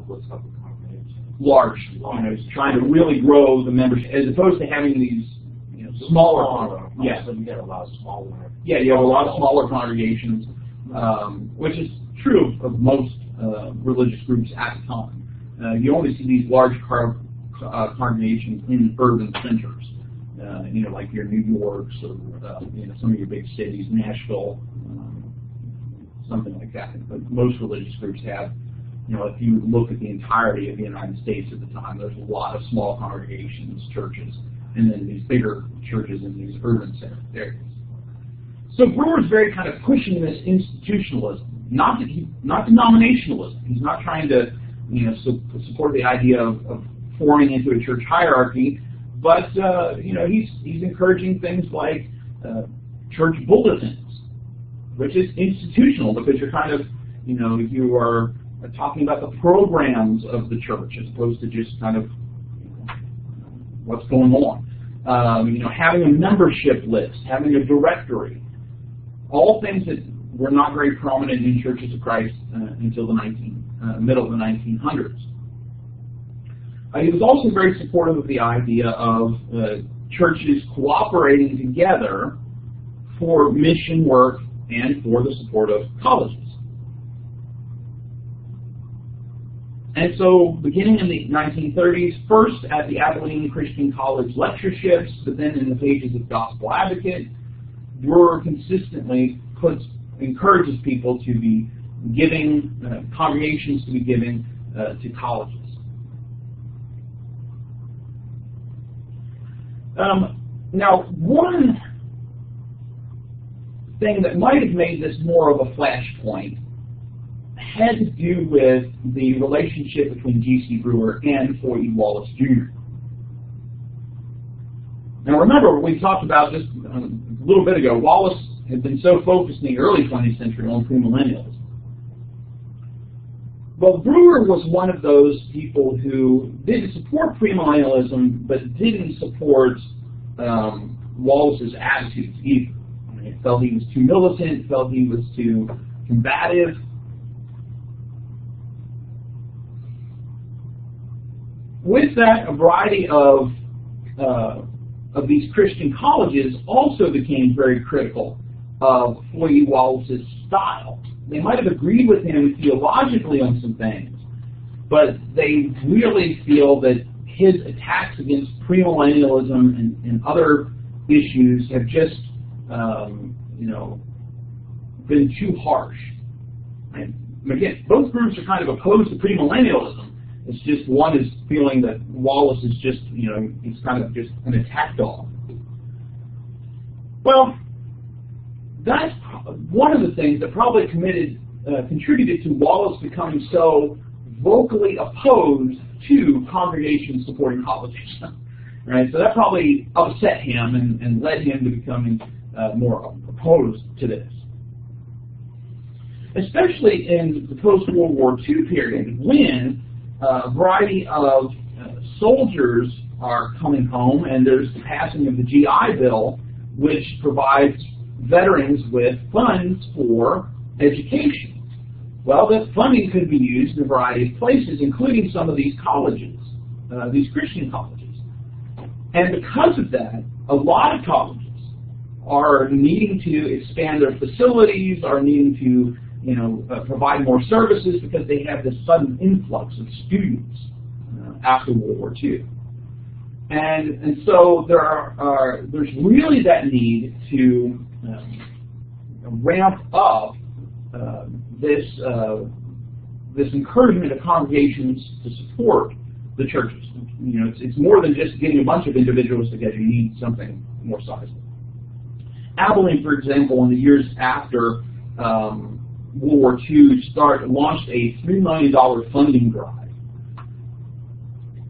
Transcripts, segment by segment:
what type of congregation? Large. Trying to really grow the membership, as opposed to having these smaller. Yeah, so you get a lot of smaller. Yeah, you have a lot of smaller congregations, which is true of most religious groups at the time. You only see these large congregations in urban centers, like your New Yorks or some of your big cities, Nashville, something like that. But most religious groups have, if you look at the entirety of the United States at the time, there's a lot of small congregations, churches, and then these bigger churches in these urban areas. So Brewer's very kind of pushing this institutionalism, not denominationalism. He's not trying to support the idea of forming into a church hierarchy, but he's encouraging things like church bulletins, which is institutional because you're kind of you are talking about the programs of the church as opposed to just kind of what's going on. Having a membership list, having a directory, all things that were not very prominent in churches of Christ until the middle of the 1900s. He was also very supportive of the idea of churches cooperating together for mission work and for the support of colleges. And so, beginning in the 1930s, first at the Abilene Christian College lectureships, but then in the pages of Gospel Advocate, Brewer consistently encourages people to be giving, congregations to be giving to colleges. Now, one thing that might have made this more of a flashpoint had to do with the relationship between G.C. Brewer and Foy E. Wallace Jr. Now remember, we talked about just a little bit ago, Wallace had been so focused in the early 20th century on premillennialism. Well, Brewer was one of those people who didn't support premillennialism, but didn't support Wallace's attitudes either. He felt he was too militant, felt he was too combative. With that, a variety of these Christian colleges also became very critical of Foy E. Wallace's style. They might have agreed with him theologically on some things, but they really feel that his attacks against premillennialism and other issues have just, been too harsh. And again, both groups are kind of opposed to premillennialism. It's just one is feeling that Wallace is just, he's kind of just an attack dog. Well, that's one of the things that probably contributed to Wallace becoming so vocally opposed to congregations supporting colleges. Right? So that probably upset him and led him to becoming more opposed to this. Especially in the post-World War II period, when a variety of soldiers are coming home, and there's the passing of the GI Bill, which provides veterans with funds for education. Well, that funding could be used in a variety of places, including some of these colleges, these Christian colleges. And because of that, a lot of colleges are needing to expand their facilities, are needing to provide more services because they have this sudden influx of students after World War II. And so there's really that need to ramp up this encouragement of congregations to support the churches. It's more than just getting a bunch of individuals together. You need something more sizable. Abilene, for example, in the years after World War II launched a $3 million funding drive,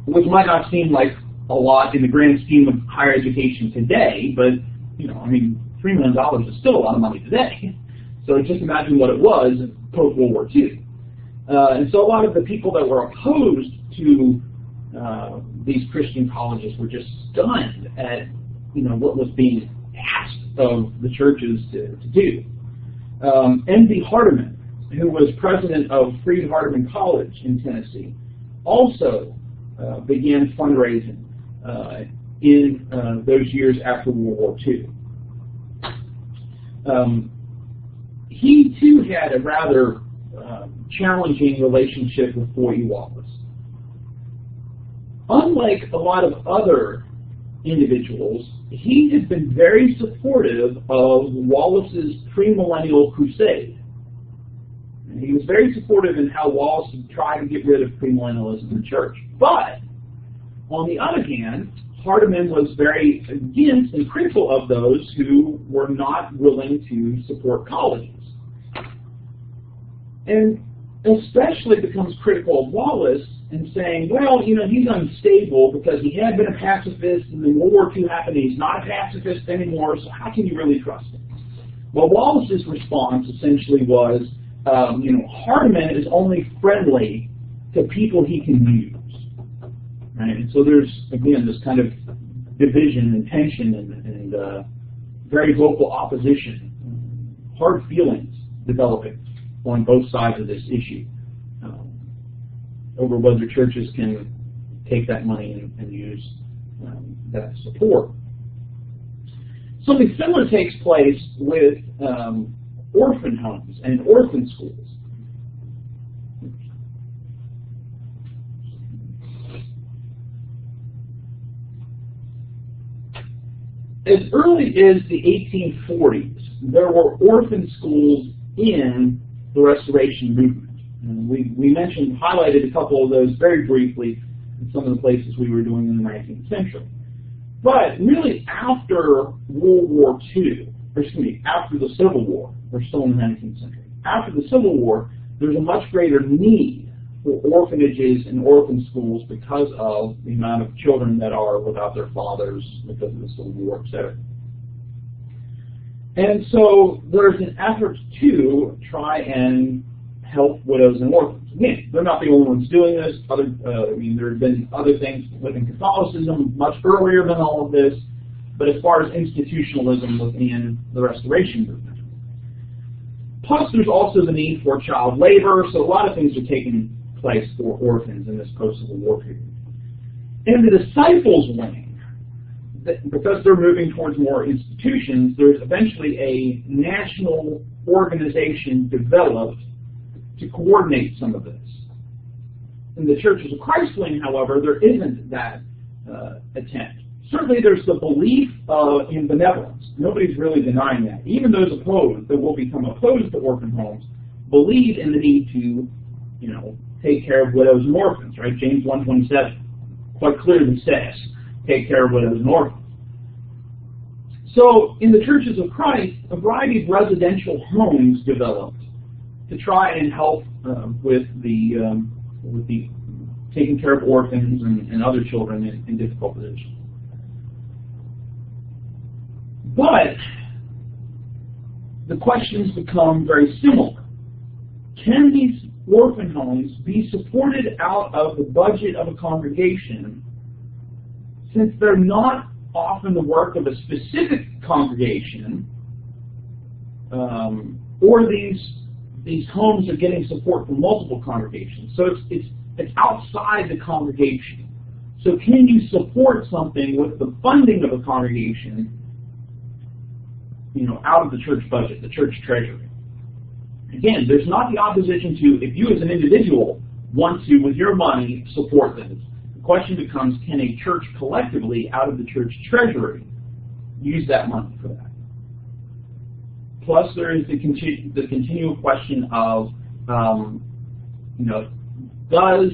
which might not seem like a lot in the grand scheme of higher education today, but $3 million is still a lot of money today. So just imagine what it was post-World War II. And so a lot of the people that were opposed to these Christian colleges were just stunned at what was being asked of the churches to do. N.B. Hardeman who was president of Freed-Hardeman College in Tennessee, also began fundraising in those years after World War II. He too had a rather challenging relationship with Foy E. Wallace. Unlike a lot of other individuals, he has been very supportive of Wallace's premillennial crusade. And he was very supportive in how Wallace would try to get rid of premillennialism in the church. But, on the other hand, Hardeman was very against and critical of those who were not willing to support colleges. And especially becomes critical of Wallace and saying, well, you know, he's unstable because he had been a pacifist and then World War II happened and he's not a pacifist anymore, so how can you really trust him? Well, Wallace's response essentially was, you know, Hardeman is only friendly to people he can use. Right? And so there's, again, this kind of division and tension and very vocal opposition, hard feelings developing on both sides of this issue over whether churches can take that money and use that support. Something similar takes place with orphan homes and orphan schools. As early as the 1840s, there were orphan schools in the Restoration movement. And we mentioned, highlighted a couple of those very briefly in some of the places we were doing in the 19th century. But really after World War II, or excuse me, after the Civil War, we're still in the 19th century, after the Civil War, there's a much greater need for orphanages and orphan schools because of the amount of children that are without their fathers because of the Civil War, etc. And so there's an effort to try and help widows and orphans. Again, they're not the only ones doing this. I mean, there have been other things within Catholicism much earlier than all of this, but as far as institutionalism within the Restoration movement. Plus, there's also the need for child labor, so a lot of things are taking place for orphans in this post-Civil War period. In the disciples wing, because they're moving towards more institutions, there's eventually a national organization developed to coordinate some of this. In the Churches of Christ wing, however, there isn't that attempt. Certainly there's the belief in benevolence. Nobody's really denying that. Even those opposed, that will become opposed to orphan homes, believe in the need to, you know, take care of widows and orphans, right? James 1:27 quite clearly says, take care of widows and orphans. So in the Churches of Christ, a variety of residential homes developed to try and help with the taking care of orphans and other children in difficult positions. But the questions become very similar. Can these orphan homes be supported out of the budget of a congregation since they're not often the work of a specific congregation, or these homes are getting support from multiple congregations? So it's outside the congregation. So can you support something with the funding of a congregation, you know, out of the church budget, the church treasury? Again, there's not the opposition to, if you as an individual want to, with your money, support this. The question becomes, can a church collectively, out of the church treasury, use that money for that? Plus, there is the continual question of, you know, does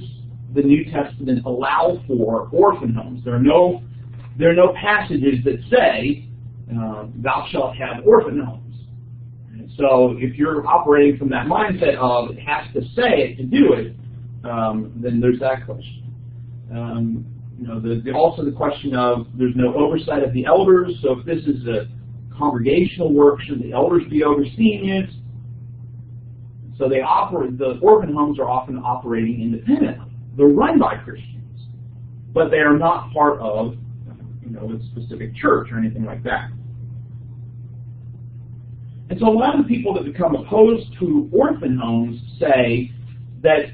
the New Testament allow for orphan homes? There are no passages that say, thou shalt have orphan homes. And so if you're operating from that mindset of it has to say it to do it, then there's that question. You know, also the question of there's no oversight of the elders. So if this is a congregational work, should the elders be overseeing it? So the orphan homes are often operating independently. They're run by Christians, but they are not part of, you know, a specific church or anything like that. And so a lot of the people that become opposed to orphan homes say that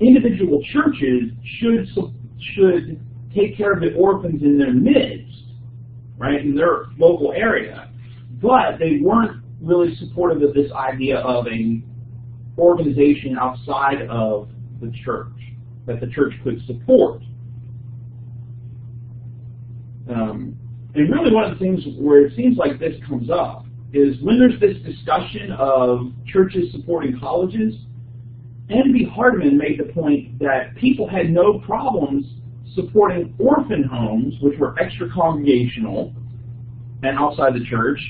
individual churches should take care of the orphans in their midst, right, in their local area. But they weren't really supportive of this idea of an organization outside of the church that the church could support. And really one of the things where it seems like this comes up is when there's this discussion of churches supporting colleges, N.B. Hardman made the point that people had no problems supporting orphan homes, which were extra-congregational and outside the church,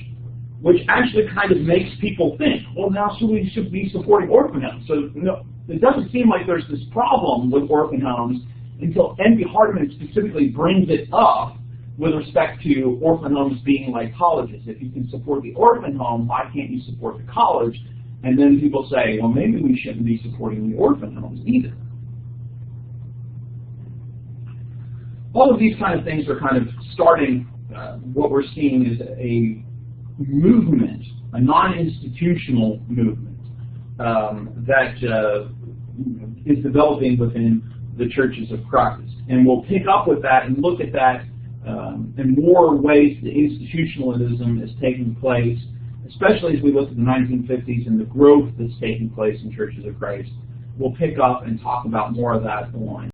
which actually kind of makes people think, well, now we should be supporting orphan homes. So no, it doesn't seem like there's this problem with orphan homes until N.B. Hardman specifically brings it up with respect to orphan homes being like colleges. If you can support the orphan home, why can't you support the college? And then people say, well, maybe we shouldn't be supporting the orphan homes either. All of these kind of things are kind of starting what we're seeing is a movement, a non-institutional movement that is developing within the churches of Christ. And we'll pick up with that and look at that in more ways the institutionalism is taking place, especially as we look at the 1950s and the growth that's taking place in churches of Christ. We'll pick up and talk about more of that on